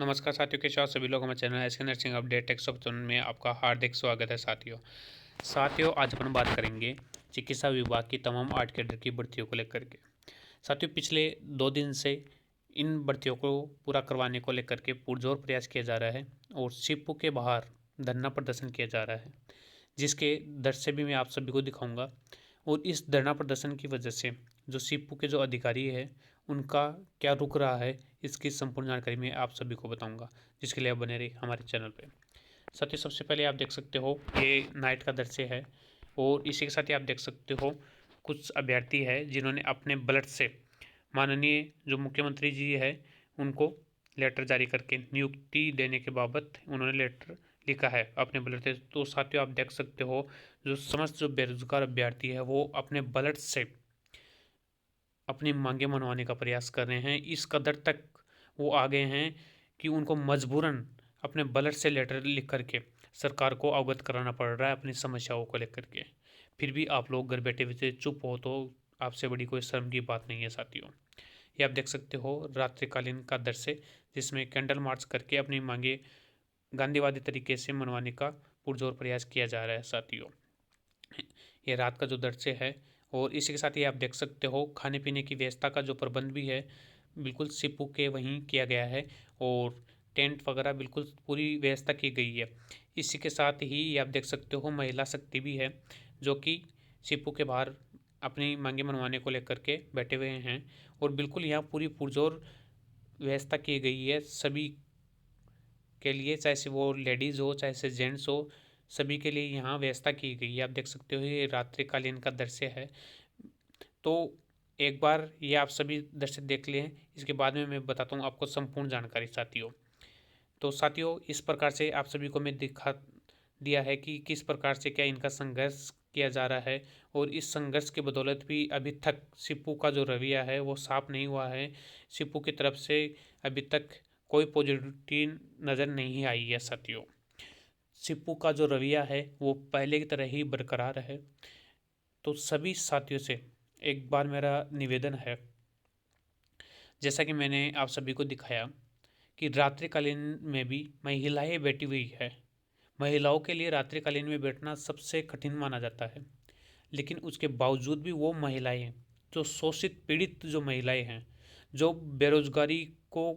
नमस्कार साथियों, कैसे हो आप सभी लोग। हमारे channel SK nursing update text option में आपका हार्दिक स्वागत है। साथियों आज अपन बात करेंगे चिकित्सा विभाग की तमाम 8 कैडर की भर्तियों को लेकर के। साथियों पिछले 2 दिन से इन भर्तियों को पूरा करवाने को लेकर के पुरजोर प्रयास किया जा रहा है और सिपू के बाहर धरना प्रदर्शन किया जा रहा है, जिसके दृश्य भी मैं आप सभी को दिखाऊंगा। और इस धरना प्रदर्शन की वजह से जो सिपू के जो अधिकारी है उनका क्या रुक रहा है, इसकी संपूर्ण जानकारी मैं आप सभी को बताऊंगा, जिसके लिए आप बने रहिए हमारे चैनल पे। साथियों सबसे पहले आप देख सकते हो ये नाइट का दृश्य है और इसी के साथ ही आप देख सकते हो कुछ अभ्यर्थी है जिन्होंने अपने ब्लड से माननीय जो मुख्यमंत्री जी है उनको लेटर जारी करके नियुक्ति देने के बाबत उन्होंने लेटर लिखा है अपने ब्लड से। तो साथियों आप देख सकते हो जो समस्त जो बेरोजगार अभ्यर्थी है वो अपने ब्लड से अपनी मांगे मनवाने का प्रयास कर रहे हैं। इस कदर तक वो आ गए हैं कि उनको मजबूरन अपने ब्लड से लेटर लिख करके सरकार को अवगत कराना पड़ रहा है अपनी समस्याओं को लेकर के। फिर भी आप लोग घर बैठे हुए चुप हो तो आपसे बड़ी कोई शर्म की बात नहीं है साथियों। ये आप देख सकते हो रात्रिकालीन का दृश्य, जिसमें कैंडल मार्च करके अपनी मांगे गांधीवादी तरीके से मनवाने का पुरजोर प्रयास किया जा रहा है साथियों। ये रात का जो दृश्य है और इसी के साथ ही आप देख सकते हो खाने पीने की व्यवस्था का जो प्रबंध भी है बिल्कुल सिपू के वहीं किया गया है और टेंट वगैरह बिल्कुल पूरी व्यवस्था की गई है। इसी के साथ ही आप देख सकते हो महिला शक्ति भी है जो कि सिपू के बाहर अपनी मांगे मनवाने को लेकर के बैठे हुए हैं और बिल्कुल यहाँ पूरी पुरजोर व्यवस्था की गई है सभी के लिए, चाहे से वो लेडीज़ हो चाहे से जेंट्स हो, सभी के लिए यहाँ व्यवस्था की गई है। आप देख सकते हो ये रात्रिकालीन का दृश्य है। तो एक बार ये आप सभी दृश्य देख लें, इसके बाद में मैं बताता हूँ आपको संपूर्ण जानकारी साथियों। तो साथियों इस प्रकार से आप सभी को मैं दिखा दिया है कि किस प्रकार से क्या इनका संघर्ष किया जा रहा है और इस संघर्ष के बदौलत भी अभी तक सिपू का जो रवैया है वो साफ नहीं हुआ है। सिपू की तरफ से अभी तक कोई पॉजिटिविटी नज़र नहीं आई है साथियों। सिपू का जो रवैया है वो पहले की तरह ही बरकरार है। तो सभी साथियों से एक बार मेरा निवेदन है, जैसा कि मैंने आप सभी को दिखाया कि रात्रिकालीन में भी महिलाएं बैठी हुई है। महिलाओं के लिए रात्रिकालीन में बैठना सबसे कठिन माना जाता है, लेकिन उसके बावजूद भी वो महिलाएं जो शोषित पीड़ित जो महिलाएं हैं, जो बेरोजगारी को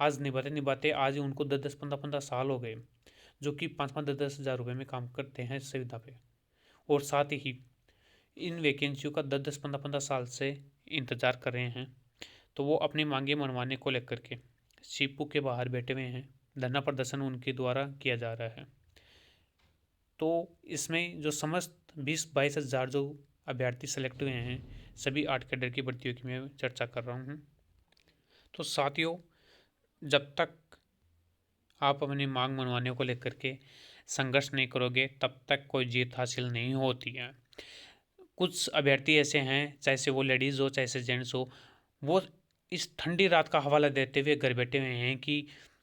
आज निभाते निभाते आज उनको 10-10 15-15 साल हो गए, जो कि 5-5 10 10 हज़ार रुपये में काम करते हैं सुविधा पे, और साथ ही इन वैकेंसियों का 10-10 15-15 साल से इंतज़ार कर रहे हैं। तो वो अपनी मांगे मनवाने को लेकर के सीपू के बाहर बैठे हुए हैं। धरना प्रदर्शन उनके द्वारा किया जा रहा है। तो इसमें जो समस्त 20-22 हज़ार जो अभ्यर्थी सेलेक्ट हुए हैं, सभी 8 कैडर की भर्तियों की मैं चर्चा कर रहा हूँ। तो साथियों जब तक आप अपनी मांग मनवाने को लेकर के संघर्ष नहीं करोगे तब तक कोई जीत हासिल नहीं होती है। कुछ अभ्यर्थी ऐसे हैं, चाहे से वो लेडीज़ हो चाहे से जेंट्स हो, वो इस ठंडी रात का हवाला देते हुए घर बैठे हुए हैं कि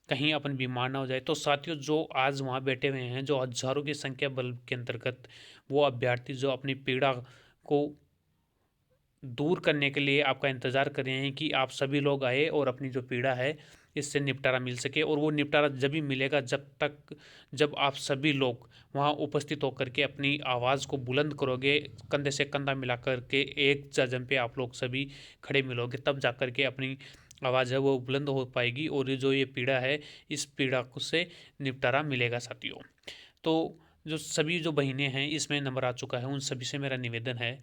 कहीं अपन बीमार ना हो जाए। तो साथियों जो आज वहाँ बैठे हुए हैं, जो हजारों की संख्या बल के अंतर्गत वो अभ्यर्थी जो अपनी पीड़ा को दूर करने के लिए आपका इंतज़ार कर रहे हैं कि आप सभी लोग आए और अपनी जो पीड़ा है इससे निपटारा मिल सके। और वो निपटारा जब भी मिलेगा जब आप सभी लोग वहाँ उपस्थित होकर के अपनी आवाज़ को बुलंद करोगे, कंधे से कंधा मिला कर के एक जगह पे आप लोग सभी खड़े मिलोगे, तब जा कर के अपनी आवाज़ है वो बुलंद हो पाएगी और ये पीड़ा है इस पीड़ा को से निपटारा मिलेगा साथियों। तो जो सभी जो बहनें हैं इसमें नंबर आ चुका है, उन सभी से मेरा निवेदन है।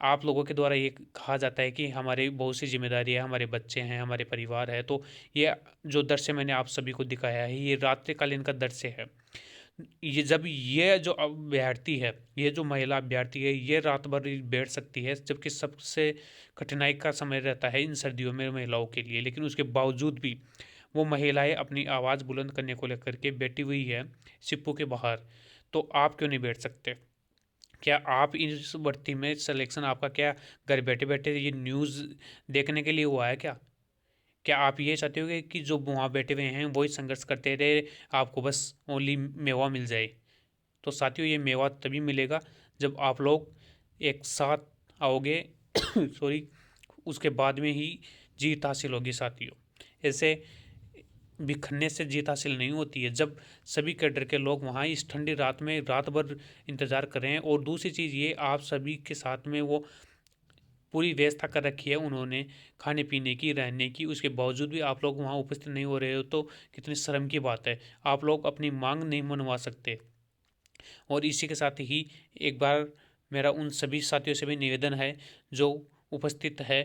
आप लोगों के द्वारा ये कहा जाता है कि हमारी बहुत सी जिम्मेदारी है, हमारे बच्चे हैं, हमारे परिवार है। तो ये जो दृश्य मैंने आप सभी को दिखाया है ये रात्रिकालीन का दृश्य है। ये जब ये जो अभ्यर्थी है, ये जो महिला अभ्यर्थी है, ये रात भर बैठ सकती है, जबकि सबसे कठिनाई का समय रहता है इन सर्दियों में महिलाओं के लिए, लेकिन उसके बावजूद भी वो महिलाएं अपनी आवाज़ बुलंद करने को लेकर के बैठी हुई है सिप्पू के बाहर। तो आप क्यों नहीं बैठ सकते? क्या आप इस भर्ती में सिलेक्शन आपका क्या घर बैठे बैठे ये न्यूज़ देखने के लिए हुआ है क्या? क्या आप ये चाहते हो कि जो वहाँ बैठे हुए हैं वही संघर्ष करते रहे, आपको बस ओनली मेवा मिल जाए? तो साथियों ये मेवा तभी मिलेगा जब आप लोग एक साथ आओगे सॉरी, उसके बाद में ही जीत हासिल होगी साथियों। ऐसे बिखरने से जीत हासिल नहीं होती है। जब सभी कैडर के लोग वहाँ इस ठंडी रात में रात भर इंतज़ार कर रहे हैं, और दूसरी चीज़ ये, आप सभी के साथ में वो पूरी व्यवस्था कर रखी है उन्होंने खाने पीने की, रहने की, उसके बावजूद भी आप लोग वहाँ उपस्थित नहीं हो रहे हो, तो कितनी शर्म की बात है। आप लोग अपनी मांग नहीं मनवा सकते। और इसी के साथ ही एक बार मेरा उन सभी साथियों से भी निवेदन है जो उपस्थित है,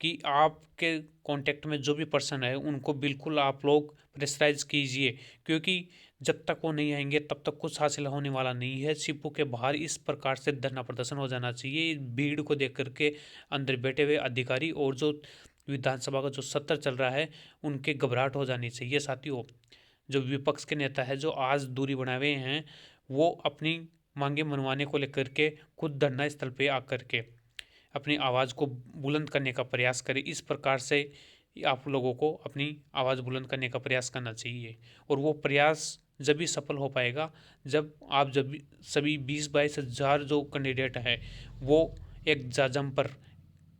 कि आपके कांटेक्ट में जो भी पर्सन है उनको बिल्कुल आप लोग प्रेशराइज कीजिए, क्योंकि जब तक वो नहीं आएंगे तब तक कुछ हासिल होने वाला नहीं है। सिपो के बाहर इस प्रकार से धरना प्रदर्शन हो जाना चाहिए, भीड़ को देख करके अंदर बैठे हुए अधिकारी और जो विधानसभा का जो सत्र चल रहा है उनके घबराहट हो जानी चाहिए। साथियों, जो विपक्ष के नेता है जो आज दूरी बनाए हुए हैं, वो अपनी मांगे मनवाने को लेकर के खुद धरना स्थल पे आकर के अपनी आवाज़ को बुलंद करने का प्रयास करें। इस प्रकार से आप लोगों को अपनी आवाज़ बुलंद करने का प्रयास करना चाहिए, और वो प्रयास जब भी सफल हो पाएगा जब आप जब सभी 20-22 हज़ार जो कैंडिडेट हैं वो एक जाजम पर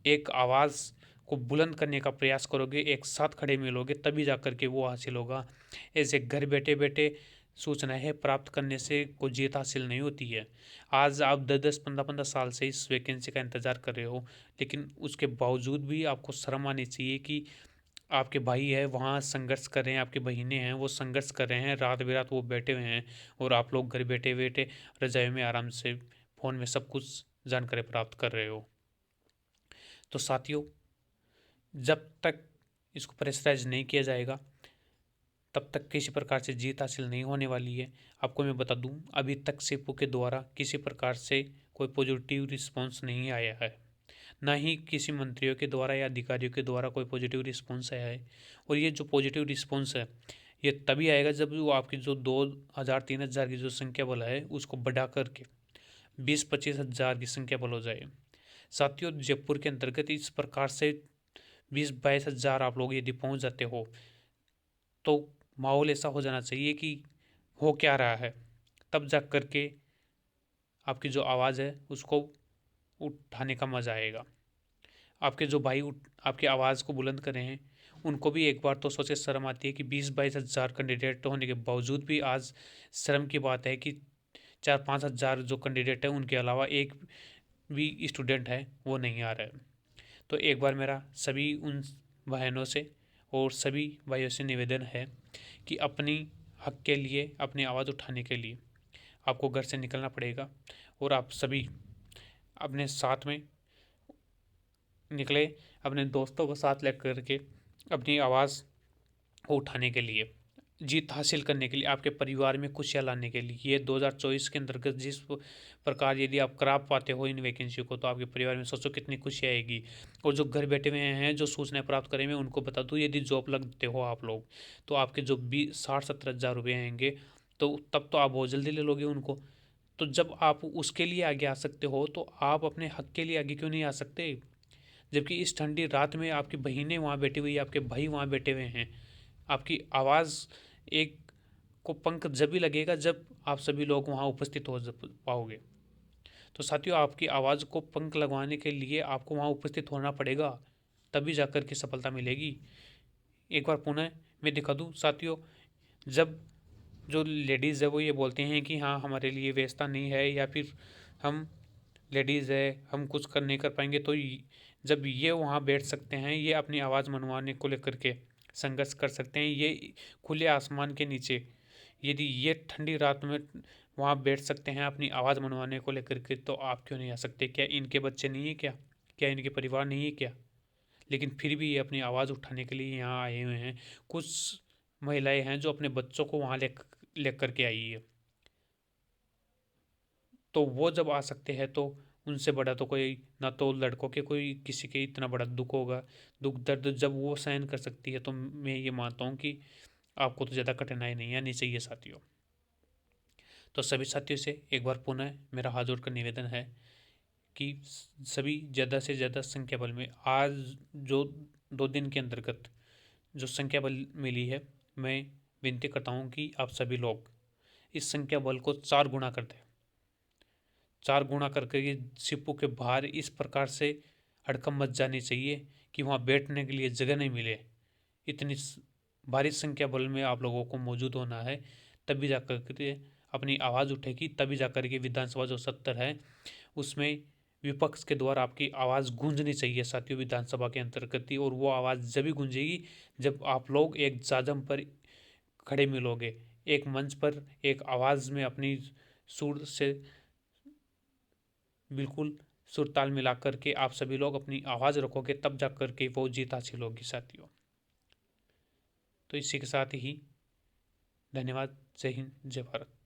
एक आवाज़ को बुलंद करने का प्रयास करोगे, एक साथ खड़े मिलोगे, तभी जाकर के वो हासिल होगा। ऐसे घर बैठे बैठे सूचनाएं प्राप्त करने से कोई जीत हासिल नहीं होती है। आज आप 10-10 15-15 साल से इस वैकेंसी का इंतज़ार कर रहे हो, लेकिन उसके बावजूद भी आपको शर्म आनी चाहिए कि आपके भाई है वहाँ संघर्ष कर रहे हैं, आपके बहिने हैं वो संघर्ष कर रहे हैं, रात बेरात वो बैठे हुए हैं, और आप लोग घर बैठे बैठे रजाई में आराम से फ़ोन में सब कुछ जानकारी प्राप्त कर रहे हो। तो साथियों, जब तक इसको प्रेशराइज नहीं किया जाएगा तब तक किसी प्रकार से जीत हासिल नहीं होने वाली है। आपको मैं बता दूं, अभी तक सिपो के द्वारा किसी प्रकार से कोई पॉजिटिव रिस्पांस नहीं आया है, ना ही किसी मंत्रियों के द्वारा या अधिकारियों के द्वारा कोई पॉजिटिव रिस्पांस आया है। और ये जो पॉजिटिव रिस्पांस है ये तभी आएगा जब वो आपकी जो 2,000-3,000 की जो संख्या बल है उसको बढ़ा करके 20-25 हज़ार की संख्या बल हो जाए। साथियों, जयपुर के अंतर्गत इस प्रकार से 20-22 हज़ार आप लोग यदि पहुंच जाते हो तो माहौल ऐसा हो जाना चाहिए कि हो क्या रहा है, तब जा कर के आपकी जो आवाज़ है उसको उठाने का मज़ा आएगा। आपके जो भाई आपकी आवाज़ को बुलंद कर रहे हैं उनको भी एक बार तो सोचे शर्म आती है कि 20-22 हज़ार कैंडिडेट होने के बावजूद भी आज शर्म की बात है कि 4-5 हज़ार जो कैंडिडेट है उनके अलावा एक भी स्टूडेंट है वो नहीं आ रहा है। तो एक बार मेरा सभी उन बहनों से और सभी भाइयों से निवेदन है कि अपनी हक के लिए, अपनी आवाज़ उठाने के लिए आपको घर से निकलना पड़ेगा, और आप सभी अपने साथ में निकले, अपने दोस्तों को साथ लेकर के अपनी आवाज़ को उठाने के लिए, जीत हासिल करने के लिए, आपके परिवार में खुशियाँ लाने के लिए। ये 2024 के अंतर्गत जिस प्रकार यदि आप करा पाते हो इन वैकेंसी को, तो आपके परिवार में सोचो कितनी खुशी आएगी। और जो घर बैठे हुए हैं जो सूचनाएं प्राप्त करें, मैं उनको बता दूँ, यदि जॉब लगते हो आप लोग तो आपके जो 60-70 हज़ार रुपये आएंगे, तो तब तो आप बहुत जल्दी ले लोगे उनको। तो जब आप उसके लिए आगे आ सकते हो तो आप अपने हक के लिए आगे क्यों नहीं आ सकते? जबकि इस ठंडी रात में आपकी बहिनें वहाँ बैठी हुई, आपके भाई वहाँ बैठे हुए हैं। आपकी आवाज़ एक को पंख जब भी लगेगा जब आप सभी लोग वहाँ उपस्थित हो पाओगे। तो साथियों, आपकी आवाज़ को पंख लगवाने के लिए आपको वहाँ उपस्थित होना पड़ेगा, तभी जाकर के सफलता मिलेगी। एक बार पुनः मैं दिखा दूँ साथियों, जब जो लेडीज़ है वो ये बोलते हैं कि हाँ हमारे लिए व्यवस्था नहीं है, या फिर हम लेडीज़ है हम कुछ कर नहीं कर पाएंगे, तो जब ये वहाँ बैठ सकते हैं, ये अपनी आवाज़ मनवाने को लेकर के संघर्ष कर सकते हैं, ये खुले आसमान के नीचे यदि ये ठंडी रात में वहाँ बैठ सकते हैं अपनी आवाज़ मनवाने को लेकर के, तो आप क्यों नहीं आ सकते? क्या इनके बच्चे नहीं है क्या? क्या इनके परिवार नहीं है क्या? लेकिन फिर भी ये अपनी आवाज़ उठाने के लिए यहाँ आए हुए हैं। कुछ महिलाएं हैं जो अपने बच्चों को वहाँ ले करके आई है, तो वो जब आ सकते हैं तो उनसे बड़ा तो कोई ना, तो लड़कों के कोई किसी के इतना बड़ा दुख होगा। दुख दर्द जब वो सहन कर सकती है तो मैं ये मानता हूँ कि आपको तो ज़्यादा कठिनाई नहीं आनी चाहिए साथियों। तो सभी साथियों से एक बार पुनः मेरा हाथ जोड़कर निवेदन है कि सभी ज़्यादा से ज़्यादा संख्या बल में आज जो 2 दिन के अंतर्गत जो संख्या बल मिली है, मैं विनती करता हूँ कि आप सभी लोग इस संख्या बल को 4 गुना कर दें। 4 गुना करके ये सिपो के बाहर इस प्रकार से हड़कंप मच जानी चाहिए कि वहाँ बैठने के लिए जगह नहीं मिले। इतनी भारी संख्या बल में आप लोगों को मौजूद होना है, तभी जाकर के अपनी आवाज़ उठेगी, तभी जाकर के विधानसभा जो सत्र है उसमें विपक्ष के द्वारा आपकी आवाज़ गूंजनी चाहिए साथियों विधानसभा के अंतर्गत ही। और वो आवाज़ जब भी गूंजेगी जब आप लोग एक जाजम पर खड़े मिलोगे, एक मंच पर एक आवाज़ में अपनी सुर से बिल्कुल सुर ताल मिला करके आप सभी लोग अपनी आवाज़ रखोगे, तब जा कर के वो जीत हासिल होगी साथियों। तो इसी के साथ ही धन्यवाद। जय हिंद, जय भारत।